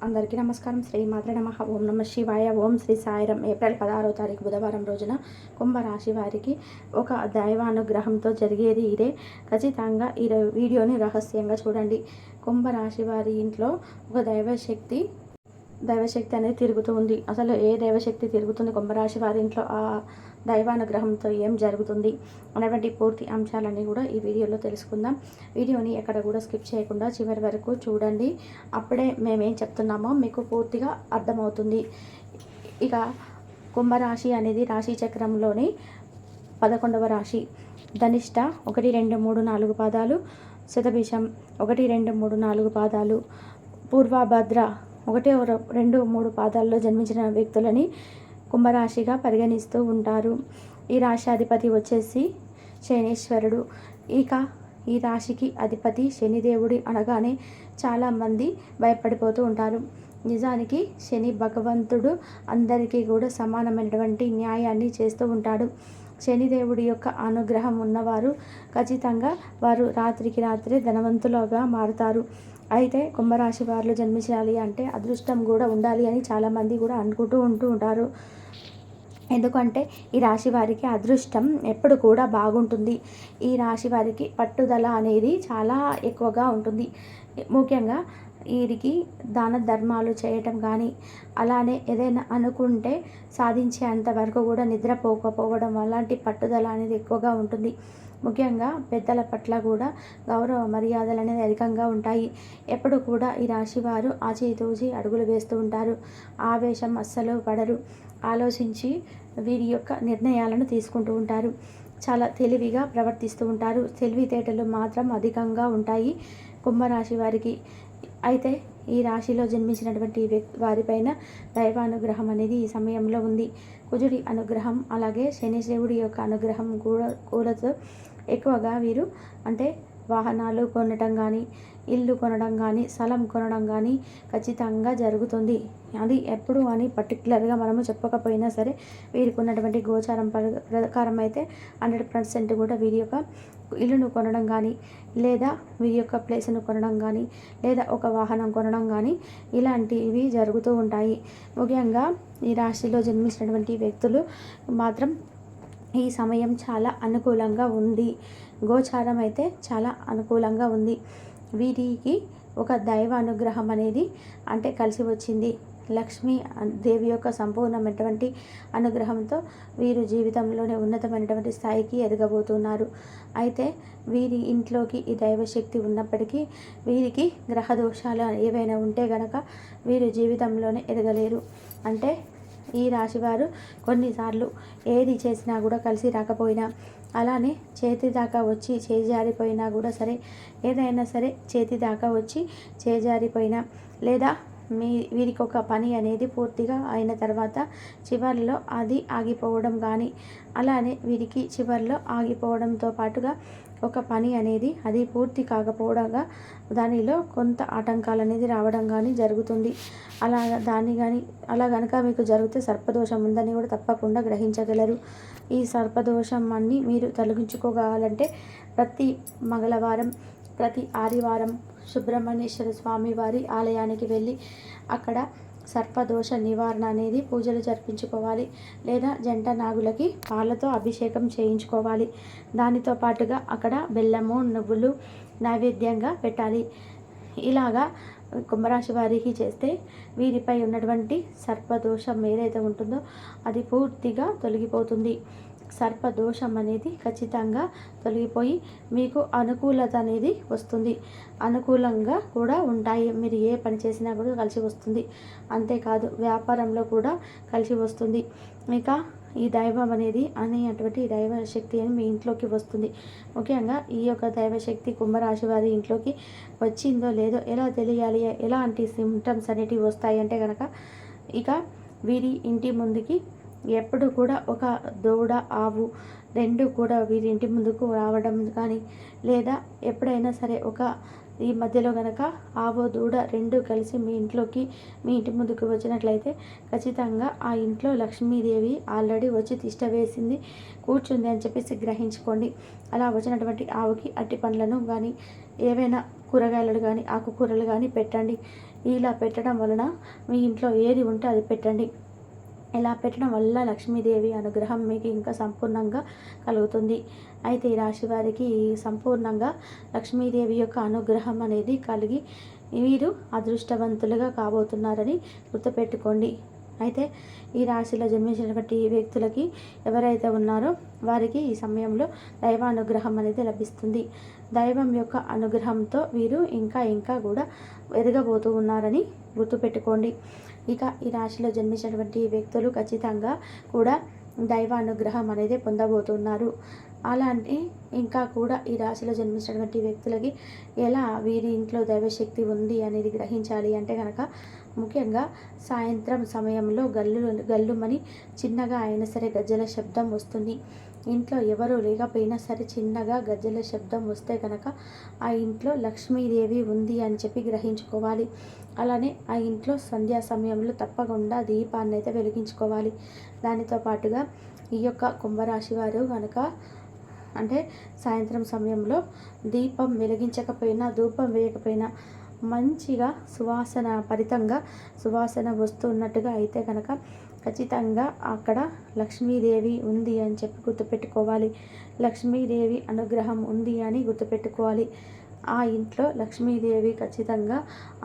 అందరికీ నమస్కారం. శ్రీ మాత్రే నమః. ఓం నమ శివాయ. ఓం శ్రీ సాయిరం. ఏప్రిల్ 16వ తారీఖు బుధవారం రోజున కుంభరాశి వారికి ఒక దైవానుగ్రహంతో జరిగేది ఇదే. ఖచ్చితంగా ఈ వీడియోని రహస్యంగా చూడండి. కుంభరాశి వారి ఇంట్లో ఒక దైవశక్తి అనేది తిరుగుతూ ఉంది. అసలు ఏ దైవశక్తి తిరుగుతుంది కుంభరాశి వారి ఇంట్లో, ఆ దైవానుగ్రహంతో ఏం జరుగుతుంది అనేటువంటి పూర్తి అంశాలన్నీ కూడా ఈ వీడియోలో తెలుసుకుందాం. వీడియోని ఎక్కడ కూడా స్కిప్ చేయకుండా చివరి వరకు చూడండి. అప్పుడే మేమేం చెప్తున్నామో మీకు పూర్తిగా అర్థమవుతుంది. ఇక కుంభరాశి అనేది రాశి చక్రంలోని 11వ రాశి. ధనిష్ట 1, 2, 3, 4 పాదాలు, శతభిషం 1, 2, 3, 4 పాదాలు, పూర్వభద్ర 1, 2, 3 పాదాల్లో జన్మించిన వ్యక్తులని కుంభరాశిగా పరిగణిస్తూ ఉంటారు. ఈ రాశి అధిపతి వచ్చేసి శనీశ్వరుడు. ఇక ఈ రాశికి అధిపతి శనిదేవుడి అనగానే చాలామంది భయపడిపోతూ ఉంటారు. నిజానికి శని భగవంతుడు అందరికీ కూడా సమానమైనటువంటి న్యాయాన్ని చేస్తూ ఉంటాడు. శనిదేవుడి యొక్క అనుగ్రహం ఉన్నవారు ఖచ్చితంగా వారు రాత్రికి రాత్రే ధనవంతులుగా మారుతారు. అయితే కుంభరాశి వారిలో జన్మించాలి అంటే అదృష్టం కూడా ఉండాలి అని చాలామంది కూడా అనుకుంటూ ఉంటారు. ఎందుకంటే ఈ రాశి వారికి అదృష్టం ఎప్పుడు కూడా బాగుంటుంది. ఈ రాశి వారికి పట్టుదల అనేది చాలా ఎక్కువగా ఉంటుంది. ముఖ్యంగా వీరికి దాన ధర్మాలు చేయటం కానీ, అలానే ఏదైనా అనుకుంటే సాధించేంత వరకు కూడా నిద్రపోకపోవడం, అలాంటి పట్టుదల అనేది ఎక్కువగా ఉంటుంది. ముఖ్యంగా పెద్దల పట్ల కూడా గౌరవ మర్యాదలు అనేది అధికంగా ఉంటాయి. ఎప్పుడు కూడా ఈ రాశి వారు ఆచితూచి అడుగులు వేస్తూ ఉంటారు. ఆవేశం అస్సలు పడరు. ఆలోచించి వీరి యొక్క నిర్ణయాలను తీసుకుంటూ ఉంటారు. చాలా తెలివిగా ప్రవర్తిస్తూ ఉంటారు. తెలివితేటలు మాత్రం అధికంగా ఉంటాయి కుంభరాశి వారికి. అయితే ఈ రాశిలో జన్మించినటువంటి వారిపైన దైవానుగ్రహం అనేది ఈ సమయంలో ఉంది. కుజుడి అనుగ్రహం, అలాగే శనిదేవుడి యొక్క అనుగ్రహం కూడాతో ఎక్కువగా వీరు అంటే వాహనాలు కొనడం కానీ, ఇల్లు కొనడం కానీ, స్థలం కొనడం కానీ ఖచ్చితంగా జరుగుతుంది. అది ఎప్పుడు అని పర్టికులర్గా మనము చెప్పకపోయినా సరే వీరికి ఉన్నటువంటి గోచారం ప్రకారం అయితే 100% కూడా వీరి యొక్క ఇల్లును కొనడం కానీ, లేదా వీరి యొక్క ప్లేస్ను కొనడం కానీ, లేదా ఒక వాహనం కొనడం కానీ ఇలాంటివి జరుగుతూ ఉంటాయి. ముఖ్యంగా ఈ రాశిలో జన్మించినటువంటి వ్యక్తులు మాత్రం ఈ సమయం చాలా అనుకూలంగా ఉంది. గోచారం అయితే చాలా అనుకూలంగా ఉంది. వీరికి ఒక దైవ అనుగ్రహం అనేది అంటే కలిసి వచ్చింది. లక్ష్మీ దేవి యొక్క సంపూర్ణమైనటువంటి అనుగ్రహంతో వీరు జీవితంలోనే ఉన్నతమైనటువంటి స్థాయికి ఎదగబోతున్నారు. అయితే వీరి ఇంట్లోకి ఈ దైవశక్తి ఉన్నప్పటికీ వీరికి గ్రహ దోషాలు ఏవైనా ఉంటే గనక వీరు జీవితంలోనే ఎదగలేరు. అంటే ఈ రాశివారు కొన్నిసార్లు ఏది చేసినా కూడా కలిసి రాకపోయినా, అలానే చేతి దాకా వచ్చి చేజారిపోయినా కూడా సరే, ఏదైనా సరే చేతి దాకా వచ్చి చేజారిపోయినా, లేదా వీరికి ఒక పని అనేది పూర్తిగా అయిన తర్వాత చివరిలో అది ఆగిపోవడం కానీ, అలానే వీరికి చివరిలో ఆగిపోవడంతో పాటుగా ఒక పని అనేది అది పూర్తి కాకపోవడంగా దానిలో కొంత ఆటంకాలు అనేది రావడం కానీ జరుగుతుంది. అలా కనుక మీకు జరిగితే సర్పదోషం ఉందని కూడా తప్పకుండా గ్రహించగలరు. ఈ సర్పదోషం అన్నీ మీరు తొలగించుకోవాలంటే ప్రతి మంగళవారం, ప్రతి ఆదివారం సుబ్రహ్మణ్యేశ్వర స్వామి వారి ఆలయానికి వెళ్ళి అక్కడ సర్పదోష నివారణ అనేది పూజలు జరిపించుకోవాలి. లేదా జంట నాగులకి పాలతో అభిషేకం చేయించుకోవాలి. దానితో పాటుగా అక్కడ బెల్లము, నువ్వులు నైవేద్యంగా పెట్టాలి. ఇలాగా కుంభరాశి వారికి చేస్తే వీరిపై ఉన్నటువంటి సర్పదోషం ఏదైతే ఉంటుందో అది పూర్తిగా తొలగిపోతుంది. సర్పదోషం అనేది ఖచ్చితంగా తొలగిపోయి మీకు అనుకూలత అనేది వస్తుంది. అనుకూలంగా కూడా ఉంటాయి. మీరు ఏ పని చేసినా కూడా కలిసి వస్తుంది. అంతేకాదు వ్యాపారంలో కూడా కలిసి వస్తుంది. ఇక ఈ దైవం అనేది అనేటువంటి దైవశక్తి అని మీ ఇంట్లోకి వస్తుంది. ముఖ్యంగా ఈ యొక్క దైవశక్తి కుంభరాశి వారి ఇంట్లోకి వచ్చిందో లేదో ఎలా తెలియాలి, ఎలాంటి సిమ్టమ్స్ అనేటివి వస్తాయి అంటే కనుక, ఇక వీరి ఇంటి ముందుకి ఎప్పుడు కూడా ఒక దూడ, ఆవు 2 కూడా వీరి ఇంటి ముందుకు రావడం కానీ, లేదా ఎప్పుడైనా సరే ఈ మధ్యలో కనుక ఆవు, దూడ 2 కలిసి మీ ఇంటి ముందుకు వచ్చినట్లయితే ఖచ్చితంగా ఆ ఇంట్లో లక్ష్మీదేవి ఆల్రెడీ వచ్చి తిష్ట వేసింది, కూర్చుంది అని చెప్పేసి గ్రహించుకోండి. అలా వచ్చినటువంటి ఆవుకి అరటి పండ్లను కానీ, ఏవైనా కూరగాయలు కానీ, ఆకుకూరలు కానీ పెట్టండి. ఇలా పెట్టడం వలన మీ ఇంట్లో ఏది ఉంటే అది పెట్టండి. ఇలా పెట్టడం వల్ల లక్ష్మీదేవి అనుగ్రహం మీకు ఇంకా సంపూర్ణంగా కలుగుతుంది. అయితే ఈ రాశి వారికి సంపూర్ణంగా లక్ష్మీదేవి యొక్క అనుగ్రహం అనేది కలిగి వీరు అదృష్టవంతులుగా కాబోతున్నారని గుర్తుపెట్టుకోండి. అయితే ఈ రాశిలో జన్మించినటువంటి వ్యక్తులకి ఎవరైతే ఉన్నారో వారికి ఈ సమయంలో దైవానుగ్రహం అనేది లభిస్తుంది. దైవం యొక్క అనుగ్రహంతో వీరు ఇంకా కూడా ఎదగబోతూ ఉన్నారని గుర్తుపెట్టుకోండి. ఇక ఈ రాశిలో జన్మించినటువంటి వ్యక్తులు ఖచ్చితంగా కూడా దైవానుగ్రహం అనేది పొందబోతున్నారు. అలాంటి ఇంకా కూడా ఈ రాశిలో జన్మించినటువంటి వ్యక్తులకి ఎలా వీరి ఇంట్లో దైవశక్తి ఉంది అనేది గ్రహించాలి అంటే కనుక ముఖ్యంగా సాయంత్రం సమయంలో గల్లుమని చిన్నగా అయినా సరే గజ్జల శబ్దం వస్తుంది. ఇంట్లో ఎవరు లేకపోయినా సరే చిన్నగా గజ్జల శబ్దం వస్తే కనుక ఆ ఇంట్లో లక్ష్మీదేవి ఉంది అని చెప్పి గ్రహించుకోవాలి. అలానే ఆ ఇంట్లో సంధ్యా సమయంలో తప్పకుండా దీపాన్ని అయితే వెలిగించుకోవాలి. దానితో పాటుగా ఈ యొక్క కుంభరాశి వారు కనుక అంటే సాయంత్రం సమయంలో దీపం వెలిగించకపోయినా ధూపం వేయకపోయినా మంచిగా సువాసన భరితంగా సువాసన వస్తున్నట్టుగా అయితే కనుక ఖచ్చితంగా అక్కడ లక్ష్మీదేవి ఉంది అని చెప్పి గుర్తుపెట్టుకోవాలి. లక్ష్మీదేవి అనుగ్రహం ఉంది అని గుర్తుపెట్టుకోవాలి. ఆ ఇంట్లో లక్ష్మీదేవి ఖచ్చితంగా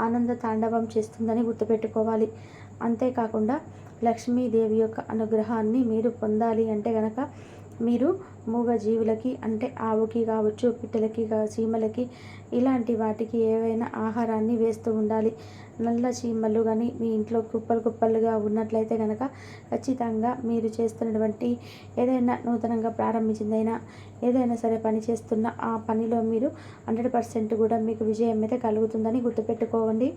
ఆనంద తాండవం చేస్తుందని గుర్తుపెట్టుకోవాలి. అంతేకాకుండా లక్ష్మీదేవి యొక్క అనుగ్రహాన్ని మీరు పొందాలి అంటే కనుక మీరు మూగ జీవులకి అంటే ఆవుకి కావచ్చు, పిట్టలకి, చీమలకి ఇలాంటి వాటికి ఏవైనా ఆహారాన్ని వేస్తూ ఉండాలి. నల్ల చీమలు కానీ మీ ఇంట్లో కుప్పలుగా ఉన్నట్లయితే కనుక ఖచ్చితంగా మీరు చేస్తున్నటువంటి ఏదైనా నూతనంగా ప్రారంభించిందైనా ఏదైనా సరే పని చేస్తున్న ఆ పనిలో మీరు 100% కూడా మీకు విజయం అయితే కలుగుతుందని గుర్తుపెట్టుకోండి.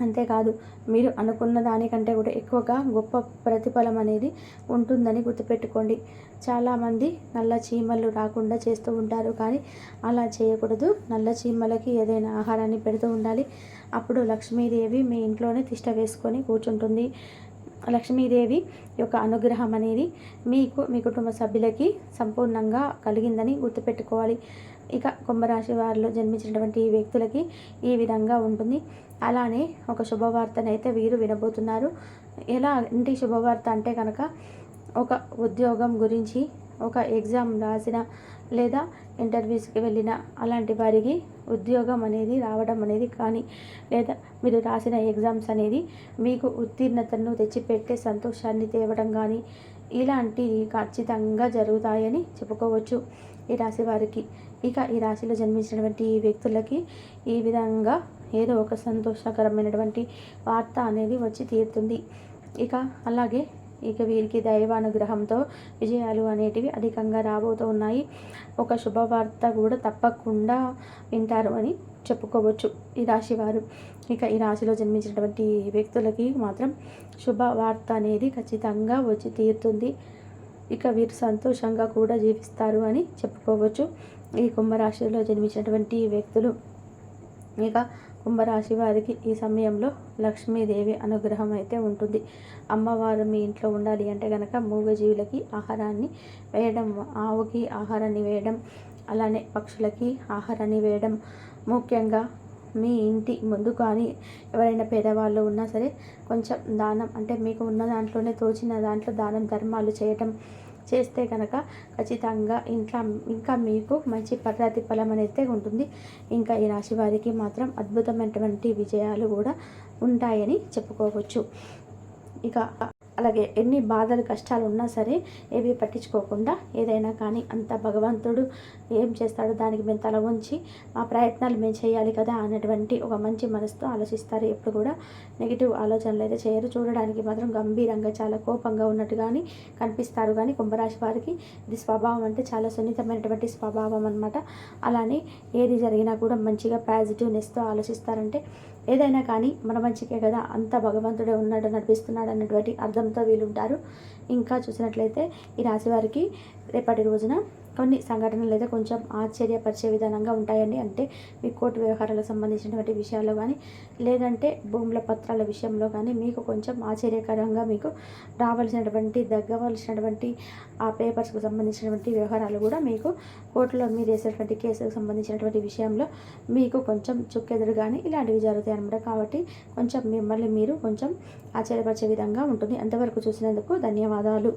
అంతేకాదు మీరు అనుకున్న దానికంటే కూడా ఎక్కువగా గొప్ప ప్రతిఫలం అనేది ఉంటుందని గుర్తుపెట్టుకోండి. చాలామంది నల్ల చీమలు రాకుండా చేస్తూ ఉంటారు, కానీ అలా చేయకూడదు. నల్ల చీమలకి ఏదైనా ఆహారాన్ని పెడుతూ ఉండాలి. అప్పుడు లక్ష్మీదేవి మీ ఇంట్లోనే తిష్ట వేసుకొని కూర్చుంటుంది. లక్ష్మీదేవి యొక్క అనుగ్రహం అనేది మీకు మీ కుటుంబ సభ్యులకి సంపూర్ణంగా కలిగిందని గుర్తుపెట్టుకోవాలి. ఇక కుంభరాశి వారిలో జన్మించినటువంటి వ్యక్తులకి ఈ విధంగా ఉంటుంది. అలానే ఒక శుభవార్తనైతే వీరు వినబోతున్నారు. ఎలాంటి శుభవార్త అంటే కనుక ఒక ఉద్యోగం గురించి, ఒక ఎగ్జామ్ రాసిన లేదా ఇంటర్వ్యూస్కి వెళ్ళిన అలాంటి వారికి ఉద్యోగం అనేది రావడం అనేది కానీ, లేదా మీరు రాసిన ఎగ్జామ్స్ అనేది మీకు ఉత్తీర్ణతను తెచ్చిపెట్టే సంతోషాన్ని తేవడం కానీ ఇలాంటివి ఖచ్చితంగా జరుగుతాయని చెప్పుకోవచ్చు ఈ రాశి వారికి. ఇక ఈ రాశిలో జన్మించినటువంటి వ్యక్తులకి ఈ విధంగా ఏదో ఒక సంతోషకరమైనటువంటి వార్త అనేది వచ్చి తీరుతుంది. ఇక అలాగే వీరికి దైవానుగ్రహంతో విజయాలు అనేటివి అధికంగా రాబోతూ ఉన్నాయి. ఒక శుభవార్త కూడా తప్పకుండా వింటారు అని చెప్పుకోవచ్చు ఈ రాశివారు. ఇక ఈ రాశిలో జన్మించినటువంటి వ్యక్తులకి మాత్రం శుభవార్త అనేది ఖచ్చితంగా వచ్చి తీరుతుంది. ఇక వీరు సంతోషంగా కూడా జీవిస్తారు అని చెప్పుకోవచ్చు ఈ కుంభరాశిలో జన్మించినటువంటి వ్యక్తులు. ఇక కుంభరాశి వారికి ఈ సమయంలో లక్ష్మీదేవి అనుగ్రహం అయితే ఉంటుంది. అమ్మవారు మీ ఇంట్లో ఉండాలి అంటే కనుక మూగజీవులకి ఆహారాన్ని వేయడం, ఆవుకి ఆహారాన్ని వేయడం, అలానే పక్షులకి ఆహారాన్ని వేయడం, ముఖ్యంగా మీ ఇంటి ముందు కానీ ఎవరైనా పేదవాళ్ళు ఉన్నా సరే కొంచెం దానం అంటే మీకు ఉన్న దాంట్లోనే తోచిన దాంట్లో దానం ధర్మాలు చేయటం చేస్తే కనుక ఖచ్చితంగా ఇంకా మీకు మంచి ప్రతిఫలం అనేది ఉంటుంది. ఇంకా ఈ రాశి వారికి మాత్రం అద్భుతమైనటువంటి విజయాలు కూడా ఉంటాయని చెప్పుకోవచ్చు. ఇక అలాగే ఎన్ని బాధలు కష్టాలు ఉన్నా సరే ఏవి పట్టించుకోకుండా ఏదైనా కానీ అంత భగవంతుడు ఏం చేస్తాడో దానికి మేము తల ఉంచి మా ప్రయత్నాలు మేము చేయాలి కదా అన్నటువంటి ఒక మంచి మనసుతో ఆలోచిస్తారు. ఎప్పుడు కూడా నెగిటివ్ ఆలోచనలు అయితే చేయరు. చూడడానికి మాత్రం గంభీరంగా చాలా కోపంగా ఉన్నట్టు కానీ కనిపిస్తారు. కానీ కుంభరాశి వారికి ఇది స్వభావం అంటే చాలా సున్నితమైనటువంటి స్వభావం అన్నమాట. అలానే ఏది జరిగినా కూడా మంచిగా పాజిటివ్నెస్తో ఆలోచిస్తారంటే ఏదైనా కానీ మన మంచికే కదా, అంత భగవంతుడే ఉన్నాడు నడిపిస్తున్నాడు అన్నటువంటి అర్థంతో వీలుంటారు. ఇంకా చూసినట్లయితే ఈ రాశి వారికి రేపటి రోజున కొన్ని సంఘటనలు అయితే కొంచెం ఆశ్చర్యపరిచే విధానంగా ఉంటాయండి. అంటే మీ కోర్టు వ్యవహారాలకు సంబంధించినటువంటి విషయాల్లో కానీ, లేదంటే భూముల పత్రాల విషయంలో కానీ మీకు కొంచెం ఆశ్చర్యకరంగా మీకు రావాల్సినటువంటి, దగ్గవలసినటువంటి ఆ పేపర్స్కి సంబంధించినటువంటి వ్యవహారాలు కూడా మీకు కోర్టులో మీరు వేసేటువంటి కేసుకు సంబంధించినటువంటి విషయంలో మీకు కొంచెం చుక్కెదురు కానీ ఇలాంటివి జరుగుతాయి అన్నమాట. కాబట్టి కొంచెం మిమ్మల్ని మీరు కొంచెం ఆశ్చర్యపరిచే విధంగా ఉంటుంది. అంతవరకు చూసినందుకు ధన్యవాదాలు.